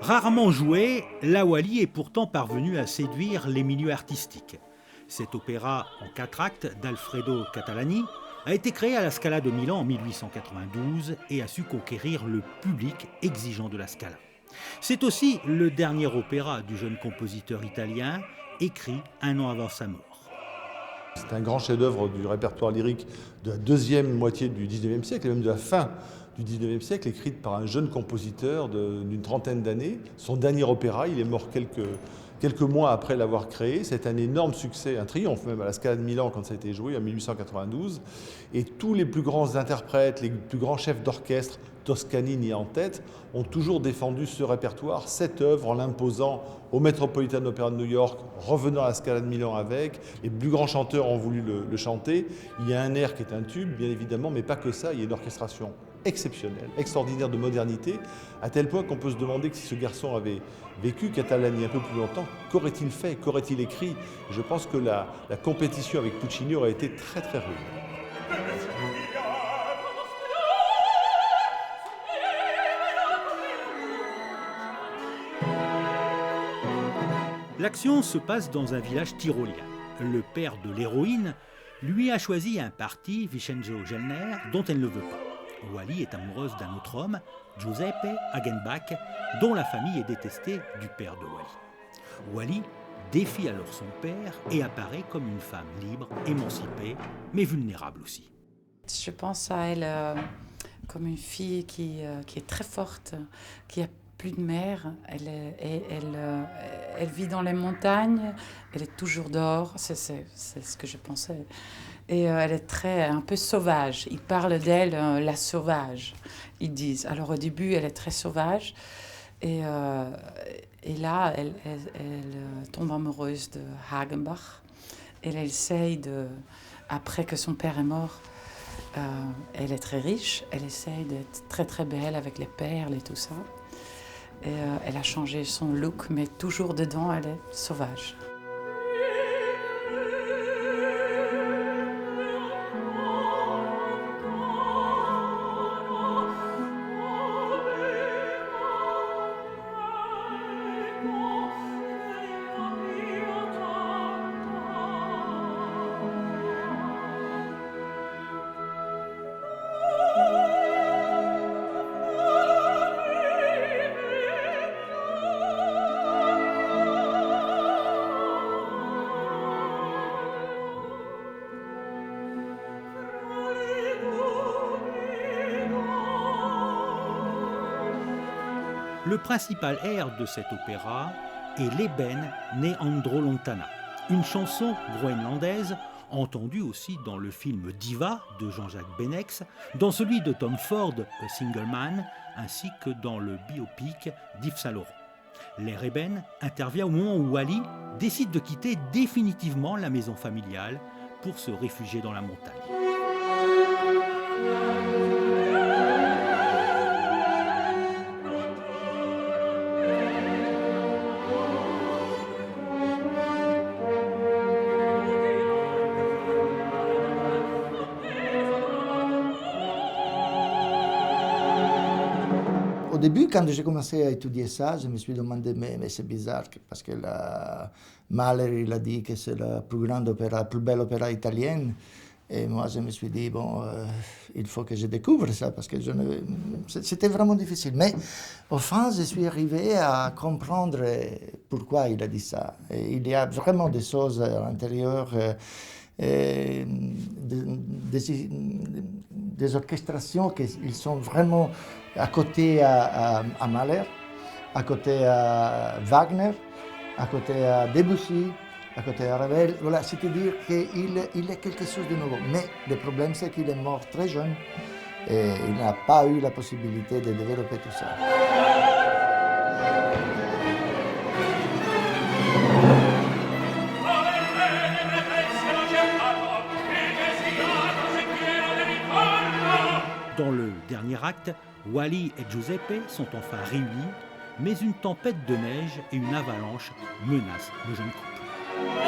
Rarement joué, la Wally est pourtant parvenue à séduire les milieux artistiques. Cet opéra en 4 actes d'Alfredo Catalani a été créé à la Scala de Milan en 1892 et a su conquérir le public exigeant de la Scala. C'est aussi le dernier opéra du jeune compositeur italien, écrit un an avant sa mort. C'est un grand chef-d'œuvre du répertoire lyrique de la deuxième moitié du XIXe siècle, et même de la fin du XIXe siècle, écrite par un jeune compositeur d'une trentaine d'années. Son dernier opéra, il est mort quelques mois après l'avoir créé. C'est un énorme succès, un triomphe même à la Scala de Milan quand ça a été joué en 1892. Et tous les plus grands interprètes, les plus grands chefs d'orchestre, Toscanini en tête, ont toujours défendu ce répertoire, cette œuvre, en l'imposant au Metropolitan Opera de New York, revenant à la Scala de Milan avec. Les plus grands chanteurs ont voulu le chanter. Il y a un air qui est un tube, bien évidemment, mais pas que ça. Il y a une orchestration exceptionnelle, extraordinaire de modernité, à tel point qu'on peut se demander que si ce garçon avait vécu Catalani un peu plus longtemps, qu'aurait-il fait, qu'aurait-il écrit? Je pense que la compétition avec Puccini aurait été très très rude. L'action se passe dans un village tyrolien. Le père de l'héroïne lui a choisi un parti, Vincenzo Gellner, dont elle ne veut pas. Wally est amoureuse d'un autre homme, Giuseppe Hagenbach, dont la famille est détestée du père de Wally. Wally défie alors son père et apparaît comme une femme libre, émancipée, mais vulnérable aussi. Je pense à elle comme une fille qui est très forte, qui a plus de mère, elle vit dans les montagnes, elle est toujours dehors, c'est ce que je pensais. Et elle est un peu sauvage. Ils parlent d'elle, la sauvage, ils disent. Alors au début, elle est très sauvage. Et là, elle tombe amoureuse de Hagenbach. Elle essaye après que son père est mort, elle est très riche. Elle essaye d'être très très belle avec les perles et tout ça. Et elle a changé son look, mais toujours dedans, elle est sauvage. Le principal air de cet opéra est l'Eben né Andro Lontana, une chanson groenlandaise entendue aussi dans le film Diva de Jean-Jacques Benex, dans celui de Tom Ford, A Single Man, ainsi que dans le biopic d'Yves Saint Laurent. L'air Eben intervient au moment où Wally décide de quitter définitivement la maison familiale pour se réfugier dans la montagne. Au début, quand j'ai commencé à étudier ça, je me suis demandé, mais c'est bizarre, parce que Mahler, il a dit que c'est la plus belle opéra italienne. Et moi, je me suis dit, il faut que je découvre ça, parce que c'était vraiment difficile. Mais au fond, je suis arrivé à comprendre pourquoi il a dit ça. Et il y a vraiment des choses à l'intérieur, des orchestrations qui sont vraiment à côté à Mahler, à côté à Wagner, à côté à Debussy, à côté à Ravel. Voilà, c'est-à-dire qu'il est quelque chose de nouveau. Mais le problème, c'est qu'il est mort très jeune et il n'a pas eu la possibilité de développer tout ça. Dans le dernier acte, Wally et Giuseppe sont enfin réunis, mais une tempête de neige et une avalanche menacent le jeune couple.